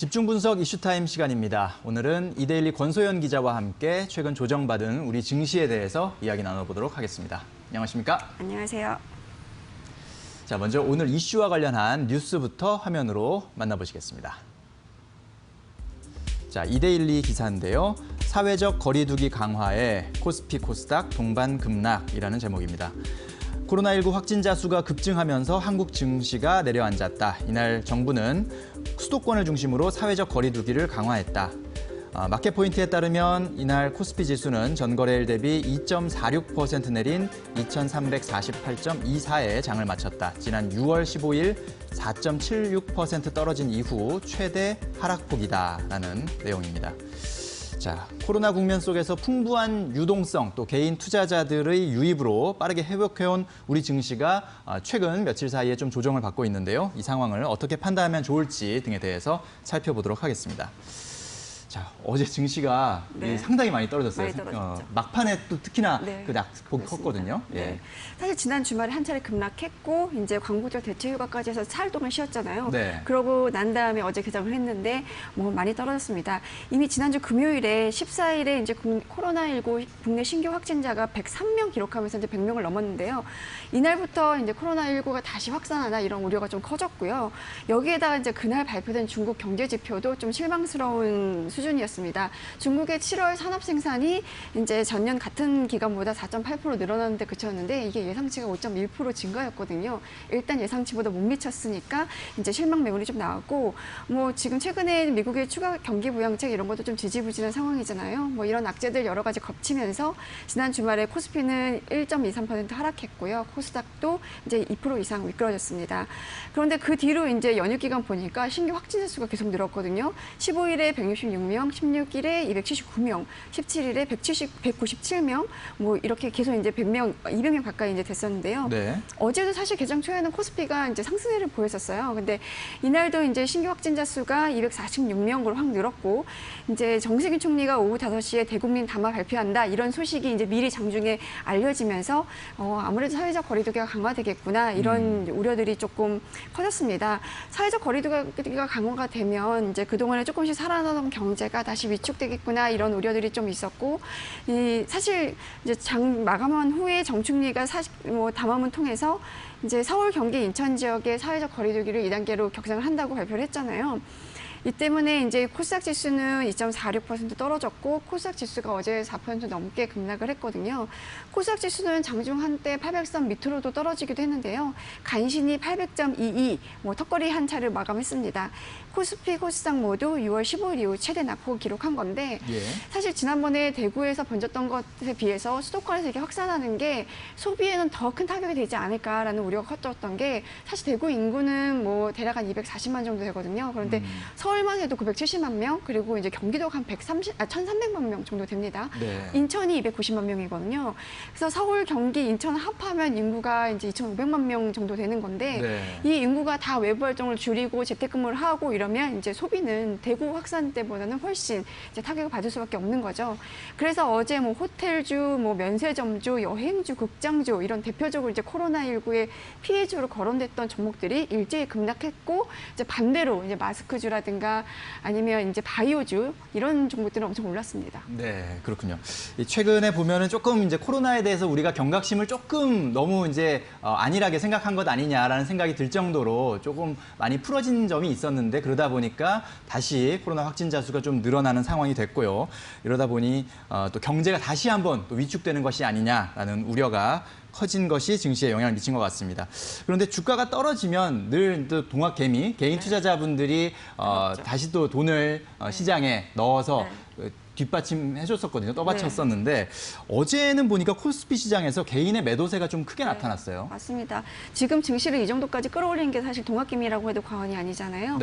집중 분석 이슈타임 시간입니다. 오늘은 이데일리 권소연 기자와 함께 최근 조정받은 우리 증시에 대해서 이야기 나눠보도록 하겠습니다. 안녕하십니까? 안녕하세요. 자, 먼저 오늘 이슈와 관련한 뉴스부터 화면으로 만나보시겠습니다. 자, 이데일리 기사인데요. 사회적 거리두기 강화에 코스피 코스닥 동반 급락이라는 제목입니다. 코로나19 확진자 수가 급증하면서 한국 증시가 내려앉았다. 이날 정부는 수도권을 중심으로 사회적 거리두기를 강화했다. 마켓 포인트에 따르면 이날 코스피 지수는 전거래일 대비 2.46% 내린 2,348.24에 장을 마쳤다. 지난 6월 15일 4.76% 떨어진 이후 최대 하락폭이다라는 내용입니다. 자, 코로나 국면 속에서 풍부한 유동성 또 개인 투자자들의 유입으로 빠르게 회복해온 우리 증시가 최근 며칠 사이에 좀 조정을 받고 있는데요. 이 상황을 어떻게 판단하면 좋을지 등에 대해서 살펴보도록 하겠습니다. 자, 어제 증시가 상당히 많이 떨어졌어요. 많이 떨어졌죠. 막판에 또 특히나 그 낙폭이 그렇습니다. 컸거든요. 네. 사실 지난 주말에 한 차례 급락했고 이제 광고적 대체 휴가까지 해서 사흘 동안 쉬었잖아요. 네. 그러고 난 다음에 어제 개장을 했는데 뭐 많이 떨어졌습니다. 이미 지난주 금요일에 14일에 이제 코로나19 국내 신규 확진자가 103명 기록하면서 이제 100명을 넘었는데요. 이날부터 이제 코로나19가 다시 확산하나 이런 우려가 좀 커졌고요. 여기에다가 이제 그날 발표된 중국 경제 지표도 좀 실망스러운 수준이었습니다. 중국의 7월 산업 생산이 이제 전년 같은 기간보다 4.8% 늘어났는데 그쳤는데 이게 예상치가 5.1% 증가였거든요. 일단 예상치보다 못 미쳤으니까 이제 실망 매물이 좀 나왔고 뭐 지금 최근에 미국의 추가 경기 부양책 이런 것도 좀 지지부진한 상황이잖아요. 뭐 이런 악재들 여러 가지 겹치면서 지난 주말에 코스피는 1.23% 하락했고요. 코스닥도 이제 2% 이상 미끄러졌습니다. 그런데 그 뒤로 이제 연휴 기간 보니까 신규 확진자 수가 계속 늘었거든요. 15일에 166명, 16일에 279명, 17일에 197명, 뭐 이렇게 계속 이제 100명, 200명 가까이 이제 됐었는데요. 네. 어제도 사실 개장 초에는 코스피가 이제 상승세를 보였었어요. 근데 이날도 이제 신규 확진자 수가 246명으로 확 늘었고, 이제 정세균 총리가 오후 5시에 대국민 담화 발표한다 이런 소식이 이제 미리 장중에 알려지면서 아무래도 사회적 거리두기가 강화되겠구나 이런 우려들이 조금 커졌습니다. 사회적 거리두기가 강화가 되면 이제 그동안에 조금씩 살아나던 경제가 다시 위축되겠구나 이런 우려들이 좀 있었고, 사실 이제 장 마감한 후에 정 총리가 담화문 통해서 이제 서울, 경기, 인천 지역의 사회적 거리두기를 2단계로 격상을 한다고 발표를 했잖아요. 이 때문에 이제 코스닥 지수는 2.46% 떨어졌고 코스닥 지수가 어제 4% 넘게 급락을 했거든요. 코스닥 지수는 장중 한때 800선 밑으로도 떨어지기도 했는데요. 간신히 800.22, 턱걸이 한 차를 마감했습니다. 코스피, 코스닥 모두 6월 15일 이후 최대 낙폭을 기록한 건데 사실 지난번에 대구에서 번졌던 것에 비해서 수도권에서 이렇게 확산하는 게 소비에는 더 큰 타격이 되지 않을까라는 우려가 커졌던 게 사실 대구 인구는 뭐 대략 한 240만 정도 되거든요. 그런데 서울만 해도 970만 명, 그리고 이제 경기도가 한 1,300만 명 정도 됩니다. 네. 인천이 290만 명이거든요. 그래서 서울, 경기, 인천 합하면 인구가 이제 2,500만 명 정도 되는 건데 이 인구가 다 외부 활동을 줄이고 재택근무를 하고 이러면 이제 소비는 대구 확산 때보다는 훨씬 이제 타격을 받을 수밖에 없는 거죠. 그래서 어제 뭐 호텔주, 뭐 면세점주, 여행주, 극장주 이런 대표적으로 이제 코로나19의 피해주로 거론됐던 종목들이 일제히 급락했고 이제 반대로 이제 마스크주라든가 아니면 이제 바이오주 이런 종목들은 엄청 올랐습니다. 네, 그렇군요. 최근에 보면은 조금 이제 코로나에 대해서 우리가 경각심을 조금 너무 이제 안일하게 생각한 것 아니냐라는 생각이 들 정도로 조금 많이 풀어진 점이 있었는데 그러다 보니까 다시 코로나 확진자 수가 좀 늘어나는 상황이 됐고요. 이러다 보니 또 경제가 다시 한번 또 위축되는 것이 아니냐라는 우려가 커진 것이 증시에 영향을 미친 것 같습니다. 그런데 주가가 떨어지면 늘 또 동학개미, 개인 투자자분들이 다시 또 돈을 시장에 넣어서 뒷받침해줬었거든요. 떠받쳤었는데 어제는 보니까 코스피 시장에서 개인의 매도세가 좀 크게 나타났어요. 맞습니다. 지금 증시를 이 정도까지 끌어올린 게 사실 동학개미라고 해도 과언이 아니잖아요.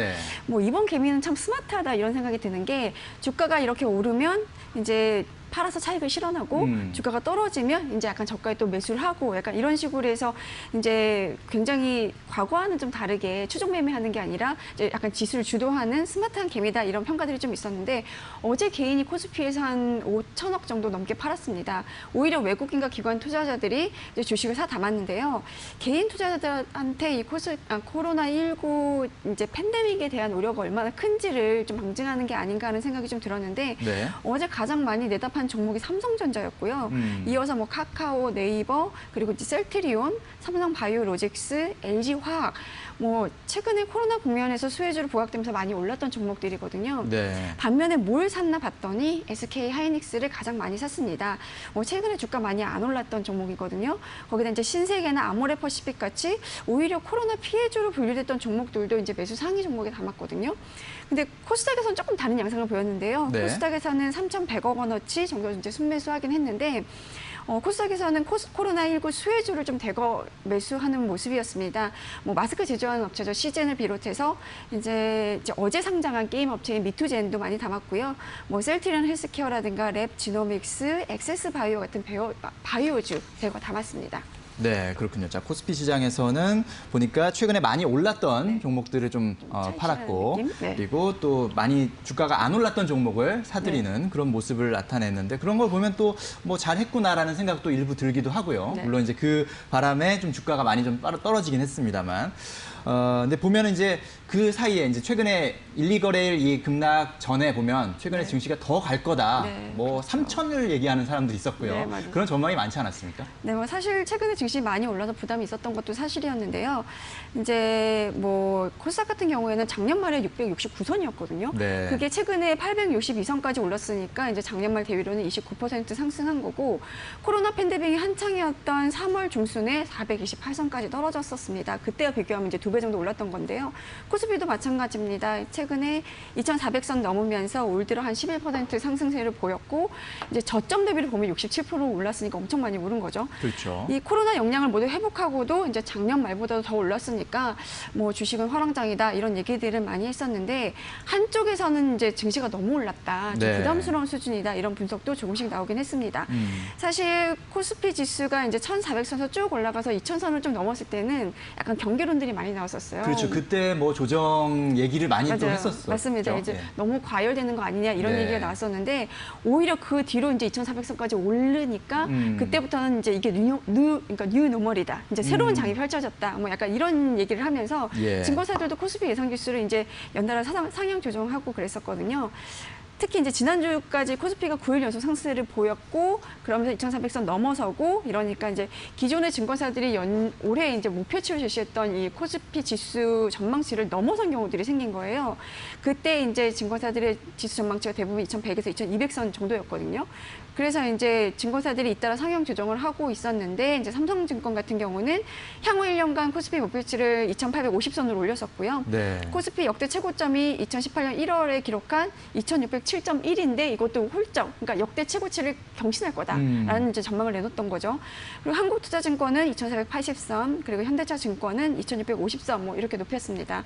뭐 이번 개미는 참 스마트하다 이런 생각이 드는 게 주가가 이렇게 오르면 이제 팔아서 차익을 실현하고 주가가 떨어지면 이제 약간 저가에 또 매수를 하고 약간 이런 식으로 해서 이제 굉장히 과거와는 좀 다르게 추종 매매하는 게 아니라 이제 약간 지수를 주도하는 스마트한 개미다 이런 평가들이 좀 있었는데 어제 개인이 코스피에서 한 5천억 정도 넘게 팔았습니다. 오히려 외국인과 기관 투자자들이 이제 주식을 사 담았는데요. 개인 투자자들한테 이 코로나19 이제 팬데믹에 대한 우려가 얼마나 큰지를 좀 방증하는 게 아닌가 하는 생각이 좀 들었는데 네. 어제 가장 많이 내답한 종목이 삼성전자였고요. 이어서 뭐 카카오, 네이버, 그리고 이제 셀트리온, 삼성바이오로직스, LG화학 뭐 최근에 코로나 국면에서 수혜주로 부각되면서 많이 올랐던 종목들이거든요. 네. 반면에 뭘 샀나 봤더니 SK 하이닉스를 가장 많이 샀습니다. 최근에 주가 많이 안 올랐던 종목이거든요. 거기다 이제 신세계나 아모레퍼시픽 같이 오히려 코로나 피해주로 분류됐던 종목들도 이제 매수 상위 종목에 담았거든요. 근데 코스닥에서는 조금 다른 양상을 보였는데요. 네. 코스닥에서는 3,100억 원어치 정도 이제 순매수하긴 했는데 코스닥에서는 코로나19 수혜주를 좀 대거 매수하는 모습이었습니다. 뭐 마스크 제조하는 업체죠. 시젠을 비롯해서 이제 어제 상장한 게임 업체인 미투젠도 많이 담았고요. 뭐 셀트리온 헬스케어라든가 랩 지노믹스, 엑세스 바이오 같은 바이오주 대거 담았습니다. 네, 그렇군요. 자, 코스피 시장에서는 보니까 최근에 많이 올랐던 종목들을 좀 팔았고, 느낌? 네. 그리고 또 많이 주가가 안 올랐던 종목을 사들이는 그런 모습을 나타냈는데, 그런 걸 보면 또 뭐 잘했구나라는 생각도 일부 들기도 하고요. 네. 물론 이제 그 바람에 좀 주가가 많이 좀 떨어지긴 했습니다만. 근데 보면은 이제 그 사이에 이제 최근에 1, 2거래일 이 급락 전에 보면 최근에 네. 증시가 더 갈 거다. 네, 뭐 그렇죠. 3천을 얘기하는 사람도 있었고요. 네, 맞아요. 그런 전망이 많지 않았습니까? 네, 뭐 사실 최근에 증시 많이 올라서 부담이 있었던 것도 사실이었는데요. 이제 뭐 코스닥 같은 경우에는 작년 말에 669선이었거든요. 네. 그게 최근에 862선까지 올랐으니까 이제 작년 말 대비로는 29% 상승한 거고 코로나 팬데믹이 한창이었던 3월 중순에 428선까지 떨어졌었습니다. 그때와 비교하면 이제 2배 정도 올랐던 건데요. 코스피도 마찬가지입니다. 최근에 2,400선 넘으면서 올 들어 한 11% 상승세를 보였고 이제 저점 대비를 보면 67% 올랐으니까 엄청 많이 오른 거죠. 그렇죠. 이 코로나 영향을 모두 회복하고도 이제 작년 말보다도 더 올랐으니까 뭐 주식은 화랑장이다 이런 얘기들을 많이 했었는데 한쪽에서는 이제 증시가 너무 올랐다, 좀 네. 부담스러운 수준이다 이런 분석도 조금씩 나오긴 했습니다. 사실 코스피 지수가 이제 1,400선에서 쭉 올라가서 2,000선을 좀 넘었을 때는 약간 경계론들이 많이 나왔었어요. 그렇죠. 그때 뭐 조정 얘기를 많이 또 맞아요. 했었어요. 맞습니다. 그렇죠? 이제 예. 너무 과열되는 거 아니냐 이런 네. 얘기가 나왔었는데 오히려 그 뒤로 이제 2,400선까지 오르니까 그때부터는 이제 이게 그러니까 뉴 노멀이다. 이제 새로운 장이 펼쳐졌다. 뭐 약간 이런 얘기를 하면서 예. 증권사들도 코스피 예상 지수를 이제 연달아 상향 조정하고 그랬었거든요. 특히 이제 지난주까지 코스피가 9일 연속 상승세를 보였고 그러면서 2,400선 넘어서고 이러니까 이제 기존의 증권사들이 올해 이제 목표치를 제시했던 이 코스피 지수 전망치를 넘어선 경우들이 생긴 거예요. 그때 이제 증권사들의 지수 전망치가 대부분 2,100에서 2,200선 정도였거든요. 그래서 이제 증권사들이 잇따라 상향 조정을 하고 있었는데 이제 삼성증권 같은 경우는 향후 1년간 코스피 목표치를 2,850선으로 올렸었고요. 네. 코스피 역대 최고점이 2018년 1월에 기록한 2,607.1인데 이것도 홀점, 그러니까 역대 최고치를 경신할 거다라는 이제 전망을 내놓던 거죠. 그리고 한국투자증권은 2,480선, 그리고 현대차증권은 2,650선 뭐 이렇게 높였습니다.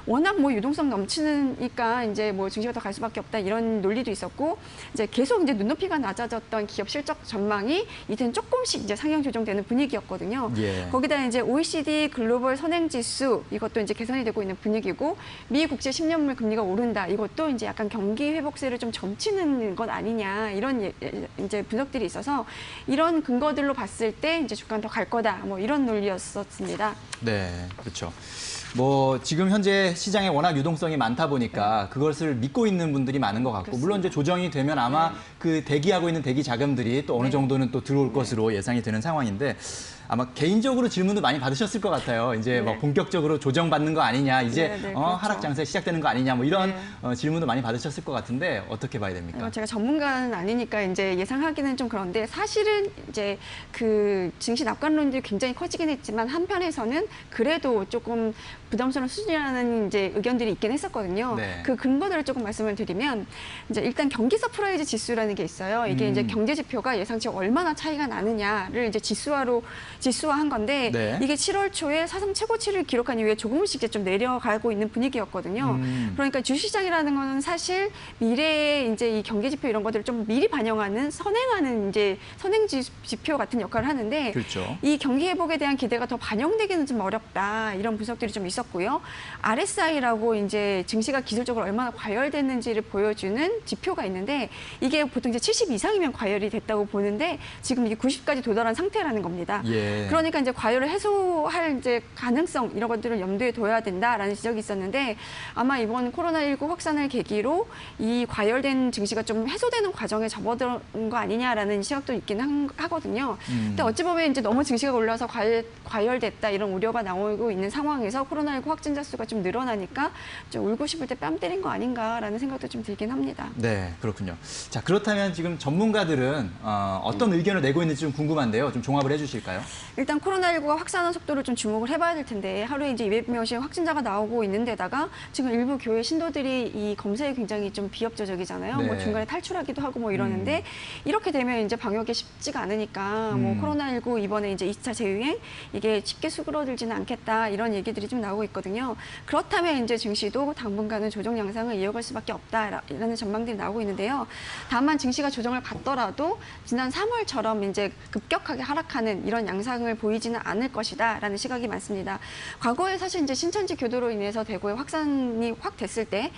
워낙 뭐 유동성 넘치니까 이제 뭐 증시가 더 갈 수밖에 없다 이런 논리도 있었고 이제 계속 이제 눈높이가 낮아졌던 기업 실적 전망이 이젠 조금씩 이제 상향 조정되는 분위기였거든요. 예. 거기다 이제 OECD 글로벌 선행지수 이것도 이제 개선이 되고 있는 분위기고 미 국채 10년물 금리가 오른다 이것도 이제 약간 경기 회복세를 좀 점치는 것 아니냐 이런 이제 분석들이 있어서 이런 근거들로 봤을 때 이제 주가는 더 갈 거다 뭐 이런 논리였었습니다. 네, 그렇죠. 뭐 지금 현재 시장에 워낙 유동성이 많다 보니까 그것을 믿고 있는 분들이 많은 것 같고 물론 이제 조정이 되면 아마 그 대기하고 있는 대기 자금들이 또 어느 정도는 또 들어올 것으로 예상이 되는 상황인데 아마 개인적으로 질문도 많이 받으셨을 것 같아요. 이제 뭐 본격적으로 조정받는 거 아니냐, 이제 그렇죠. 하락 장세 시작되는 거 아니냐, 뭐 이런 질문도 많이 받으셨을 것 같은데 어떻게 봐야 됩니까? 제가 전문가는 아니니까 이제 예상하기는 좀 그런데 사실은 이제 그 증시 낙관론들이 굉장히 커지긴 했지만 한편에서는 그래도 조금 부담스러운 수준이라는 이제 의견들이 있긴 했었거든요. 네. 그 근거들을 조금 말씀을 드리면 이제 일단 경기 서프라이즈 지수라는 게 있어요. 이게 이제 경제 지표가 예상치 얼마나 차이가 나느냐를 이제 지수화로 지수화한 건데 네. 이게 7월 초에 사상 최고치를 기록한 이후에 조금씩 이제 좀 내려가고 있는 분위기였거든요. 그러니까 주시장이라는 거는 사실 미래에 이제 이 경기 지표 이런 것들을 좀 미리 반영하는 선행하는 이제 선행 지표 같은 역할을 하는데 그렇죠. 이 경기 회복에 대한 기대가 더 반영되기는 좀 어렵다 이런 분석들이 좀 있었고요. RSI라고 이제 증시가 기술적으로 얼마나 과열됐는지를 보여주는 지표가 있는데 이게 보통 이제 70 이상이면 과열이 됐다고 보는데 지금 이게 90까지 도달한 상태라는 겁니다. 예. 그러니까 이제 과열을 해소할 이제 가능성 이런 것들을 염두에 둬야 된다라는 지적이 있었는데 아마 이번 코로나19 확산을 계기로 이 과열된 증시가 좀 해소되는 과정에 접어든 거 아니냐라는 시각도 있긴 하거든요. 근데 어찌 보면 이제 너무 증시가 올라서 과열됐다 이런 우려가 나오고 있는 상황에서 코로나19 확진자 수가 좀 늘어나니까 좀 울고 싶을 때 뺨 때린 거 아닌가라는 생각도 좀 들긴 합니다. 네, 그렇군요. 자, 그렇다면 지금 전문가들은 어떤 의견을 내고 있는지 좀 궁금한데요. 좀 종합을 해주실까요? 일단 코로나19가 확산한 속도를 좀 주목을 해봐야 될 텐데 하루에 이제 200명씩 확진자가 나오고 있는 데다가 지금 일부 교회 신도들이 이 검사에 굉장히 좀 비협조적이잖아요. 네. 뭐 중간에 탈출하기도 하고 뭐 이러는데 이렇게 되면 이제 방역이 쉽지가 않으니까 뭐 코로나19 이번에 이제 2차 재유행 이게 쉽게 수그러들지는 않겠다 이런 얘기들이 좀 나오고 있거든요. 그렇다면 이제 증시도 당분간은 조정 양상을 이어갈 수밖에 없다라는 전망들이 나오고 있는데요. 다만 증시가 조정을 받더라도 지난 3월처럼 이제 급격하게 하락하는 이런 양상을 보이지는 않을 것이다라는 시각이 많습니다. 과거에 사실 이제 신천지 교도로 인해서 대구에 확산이 확 됐을 때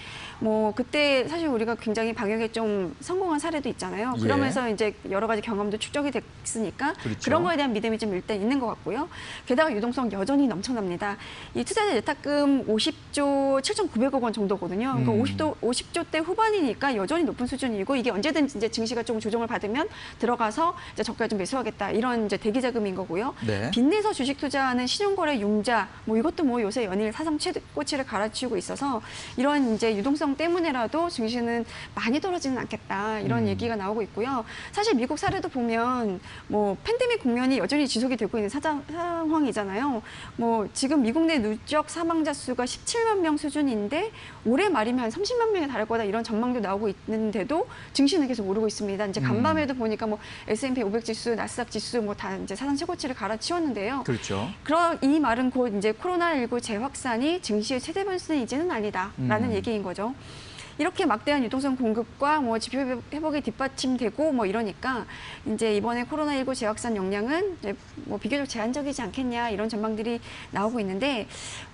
뭐 그때 사실 우리가 굉장히 방역에 좀 성공한 사례도 있잖아요. 예. 그러면서 이제 여러 가지 경험도 축적이 됐으니까 그렇죠. 그런 거에 대한 믿음이 좀 일단 있는 것 같고요. 게다가 유동성 여전히 넘쳐납니다. 이 투자자 예탁금 50조 7,900억 원 정도거든요. 그러니까 50조대 후반이니까 여전히 높은 수준이고 이게 언제든지 이제 증시가 좀 조정을 받으면 들어가서 이제 저가에 좀 매수하겠다 이런 이제 대기 자금인 거고요. 네. 빚내서 주식 투자하는 신용거래 융자 뭐 이것도 뭐 요새 연일 사상 최고치를 갈아치우고 있어서 이런 이제 유동성 때문에라도 증시는 많이 떨어지는 않겠다 이런 얘기가 나오고 있고요. 사실 미국 사례도 보면 뭐 팬데믹 국면이 여전히 지속이 되고 있는 상황이잖아요. 뭐 지금 미국 내 누적 사망자 수가 17만 명 수준인데 올해 말이면 한 30만 명에 달할 거다 이런 전망도 나오고 있는데도 증시는 계속 오르고 있습니다. 이제 간밤에도 보니까 뭐 S&P 500 지수, 나스닥 지수 뭐 다 이제 사상 최고치를 갈아치웠는데요. 그렇죠. 그럼 이 말은 곧 이제 코로나19 재확산이 증시의 최대 변수는 아니다라는 얘기인 거죠. 이렇게 막대한 유동성 공급과 뭐 지표 회복이 뒷받침되고 뭐 이러니까 이제 이번에 코로나19 재확산 역량은 이제 뭐 비교적 제한적이지 않겠냐 이런 전망들이 나오고 있는데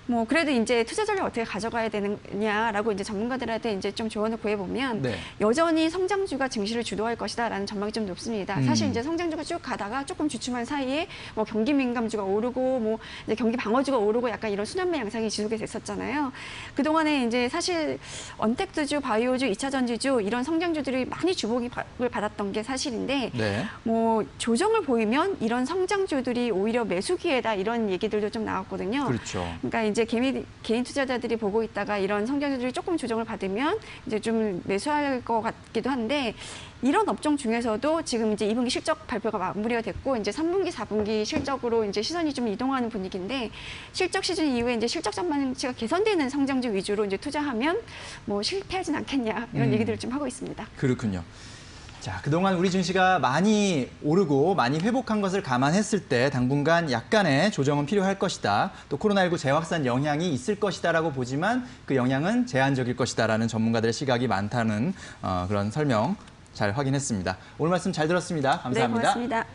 뭐 그래도 이제 투자 전략 어떻게 가져가야 되느냐라고 이제 전문가들한테 이제 좀 조언을 구해보면 네. 여전히 성장주가 증시를 주도할 것이다라는 전망이 좀 높습니다. 사실 이제 성장주가 쭉 가다가 조금 주춤한 사이에 뭐 경기 민감주가 오르고 뭐 이제 경기 방어주가 오르고 약간 이런 순환매 양상이 지속이 됐었잖아요. 그동안에 이제 사실 언택트주, 바이오주, 2차 전지주 이런 성장주들이 많이 주목을 받았던 게 사실인데 네. 뭐 조정을 보이면 이런 성장주들이 오히려 매수 기회다 이런 얘기들도 좀 나왔거든요. 그렇죠. 그러니까 이제 개인 투자자들이 보고 있다가 이런 성장주들이 조금 조정을 받으면 이제 좀 매수할 것 같기도 한데 이런 업종 중에서도 지금 이제 2분기 실적 발표가 마무리가 됐고 이제 3분기, 4분기 실적으로 이제 시선이 좀 이동하는 분위기인데 실적 시즌 이후에 이제 실적 전망치가 개선되는 성장주 위주로 이제 투자하면 뭐 실패하진 않겠냐 이런 얘기들을 좀 하고 있습니다. 그렇군요. 자, 그동안 우리 증시가 많이 오르고 많이 회복한 것을 감안했을 때 당분간 약간의 조정은 필요할 것이다. 또 코로나19 재확산 영향이 있을 것이다라고 보지만 그 영향은 제한적일 것이다라는 전문가들의 시각이 많다는 그런 설명 잘 확인했습니다. 오늘 말씀 잘 들었습니다. 감사합니다. 네, 고맙습니다.